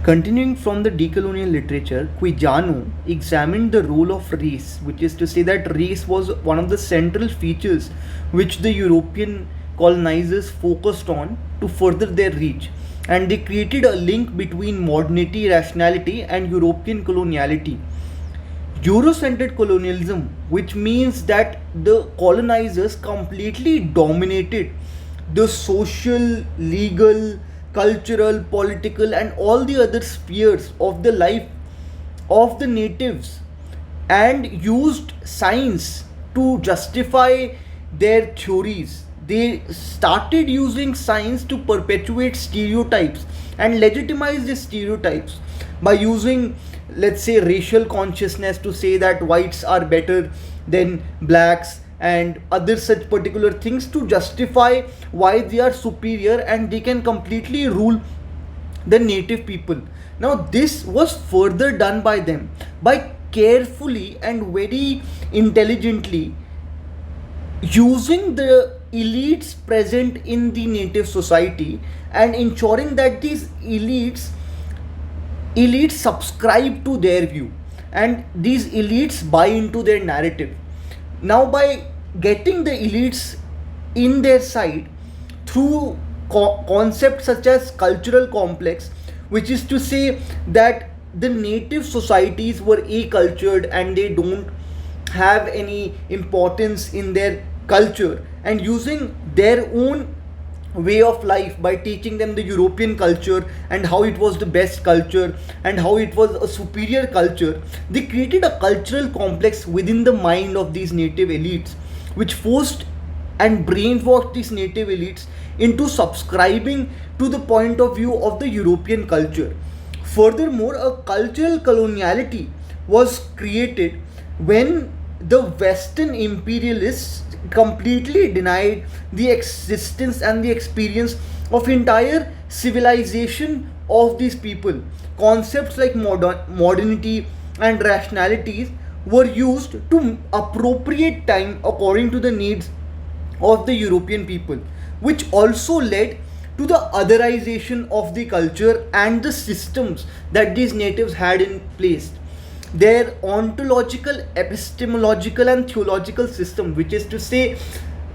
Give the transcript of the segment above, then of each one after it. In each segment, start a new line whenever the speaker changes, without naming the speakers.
Continuing from the decolonial literature, Quijano examined the role of race, which is to say that race was one of the central features which the European colonizers focused on to further their reach. And they created a link between modernity, rationality, and European coloniality. Eurocentric colonialism, which means that the colonizers completely dominated the social, legal, cultural, political, and all the other spheres of the life of the natives and used science to justify their theories. They started using science to perpetuate stereotypes and legitimize the stereotypes by using, let's say, racial consciousness to say that whites are better than blacks and other such particular things to justify why they are superior and they can completely rule the native people. Now, this was further done by them by carefully and very intelligently using the elites present in the native society and ensuring that these elites subscribe to their view and these elites buy into their narrative. Now, by getting the elites in their side through concepts such as cultural complex, which is to say that the native societies were accultured and they don't have any importance in their culture, and using their own way of life by teaching them the European culture and how it was the best culture and how it was a superior culture, they created a cultural complex within the mind of these native elites, which forced and brainwashed these native elites into subscribing to the point of view of the European culture. Furthermore, a cultural coloniality was created when the Western imperialists completely denied the existence and the experience of entire civilization of these people. Concepts like modernity and rationalities were used to appropriate time according to the needs of the European people, which also led to the otherization of the culture and the systems that these natives had in place. Their ontological, epistemological, and theological system, which is to say,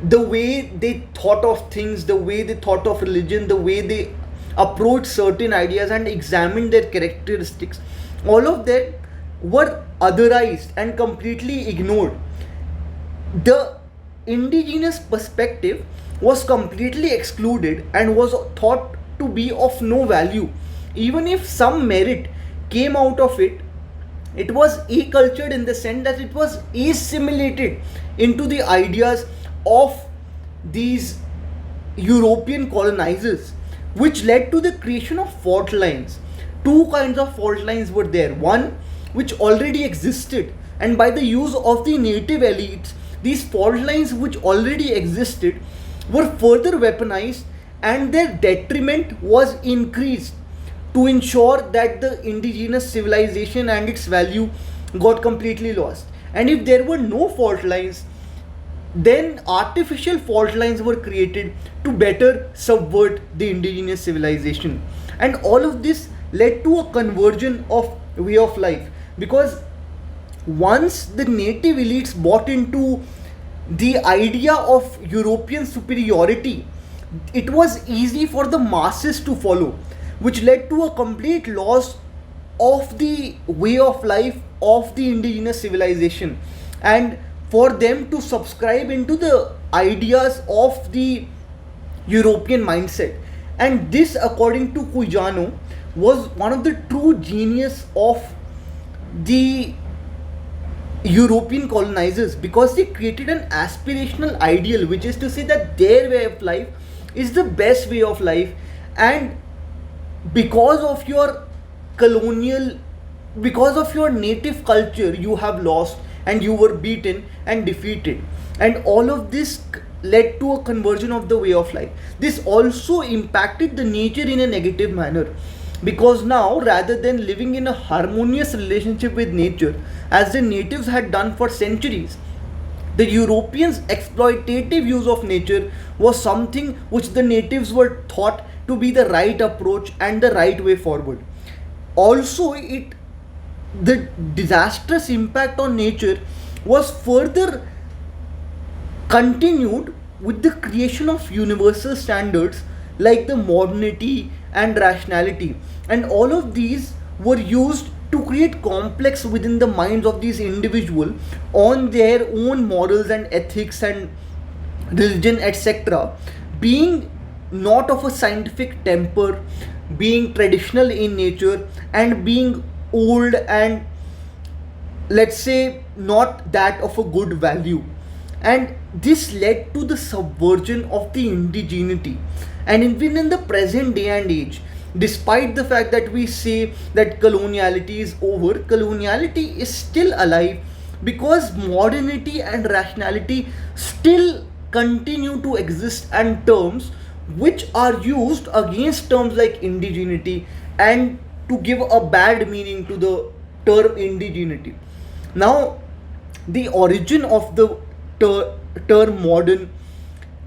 the way they thought of things, the way they thought of religion, the way they approached certain ideas and examined their characteristics, all of that were otherized and completely ignored. The indigenous perspective was completely excluded and was thought to be of no value. Even if some merit came out of it, it was accultured in the sense that it was assimilated into the ideas of these European colonizers, which led to the creation of fault lines. Two kinds of fault lines were there. One which already existed, and by the use of the native elites, these fault lines which already existed were further weaponized and their detriment was increased to ensure that the indigenous civilization and its value got completely lost. And if there were no fault lines, then artificial fault lines were created to better subvert the indigenous civilization. And all of this led to a conversion of way of life, because once the native elites bought into the idea of European superiority, it was easy for the masses to follow, which led to a complete loss of the way of life of the indigenous civilization and for them to subscribe into the ideas of the European mindset. And this, according to Quijano, was one of the true genius of the European colonizers, because they created an aspirational ideal, which is to say that their way of life is the best way of life, and because of your colonial, because of your native culture, you have lost and you were beaten and defeated. And all of this led to a conversion of the way of life. This also impacted the nature in a negative manner, because now, rather than living in a harmonious relationship with nature as the natives had done for centuries, the Europeans' exploitative use of nature was something which the natives were thought to be the right approach and the right way forward. Also, the disastrous impact on nature was further continued with the creation of universal standards like the modernity and rationality, and all of these were used to create complex within the minds of these individuals on their own morals and ethics and religion, etc., being not of a scientific temper, being traditional in nature, and being old and, let's say, not that of a good value. And this led to the subversion of the indigeneity. And even in the present day and age, despite the fact that we say that coloniality is over, coloniality is still alive, because modernity and rationality still continue to exist, and terms which are used against terms like indigeneity and to give a bad meaning to the term indigeneity. Now, the origin of the term modern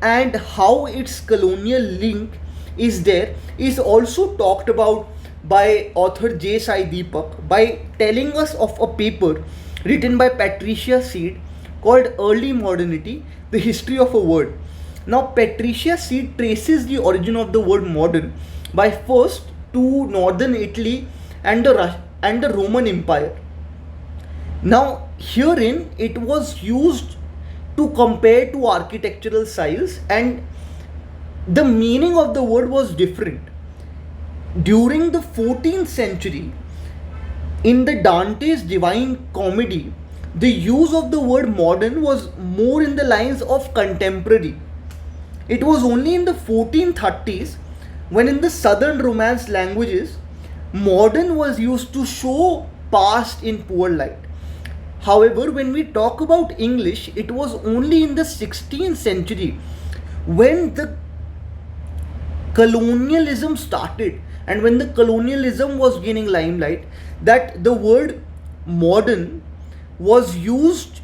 and how its colonial link is there is also talked about by author J. Sai Deepak by telling us of a paper written by Patricia Seed called Early Modernity, the History of a Word. Now, Patricia Seed traces the origin of the word modern by first to northern Italy and the Roman Empire. Now, herein it was used to compare two architectural styles, and the meaning of the word was different. During the 14th century, in the Dante's Divine Comedy, the use of the word modern was more in the lines of contemporary. It was only in the 1430s when in the southern Romance languages, modern was used to show past in poor light. However, when we talk about English, it was only in the 16th century when the colonialism started, and when the colonialism was gaining limelight, that the word modern was used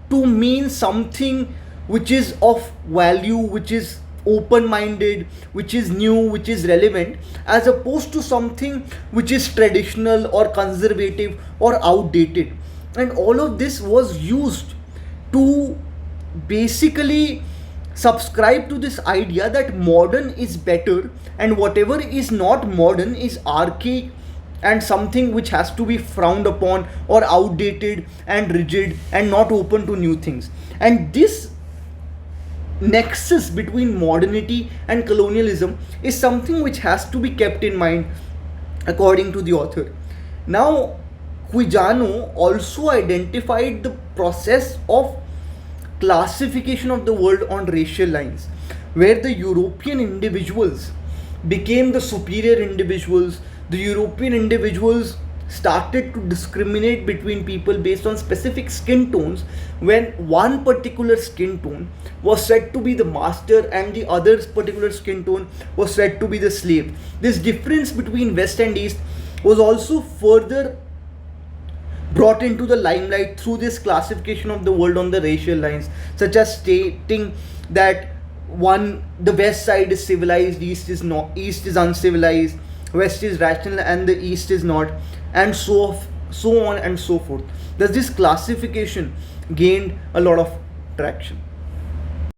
to mean something which is of value, which is open minded, which is new, which is relevant, as opposed to something which is traditional or conservative or outdated. And all of this was used to basically subscribe to this idea that modern is better, and whatever is not modern is archaic and something which has to be frowned upon or outdated and rigid and not open to new things. And this nexus between modernity and colonialism is something which has to be kept in mind according to the author. Now, Quijano also identified the process of classification of the world on racial lines, where the European individuals became the superior individuals. The European individuals started to discriminate between people based on specific skin tones, when one particular skin tone was said to be the master and the other particular skin tone was said to be the slave. This difference between West and East was also further brought into the limelight through this classification of the world on the racial lines, such as stating that the west side is civilized, east is not, east is uncivilized, west is rational and the east is not, and so on and so forth. Thus this classification gained a lot of traction.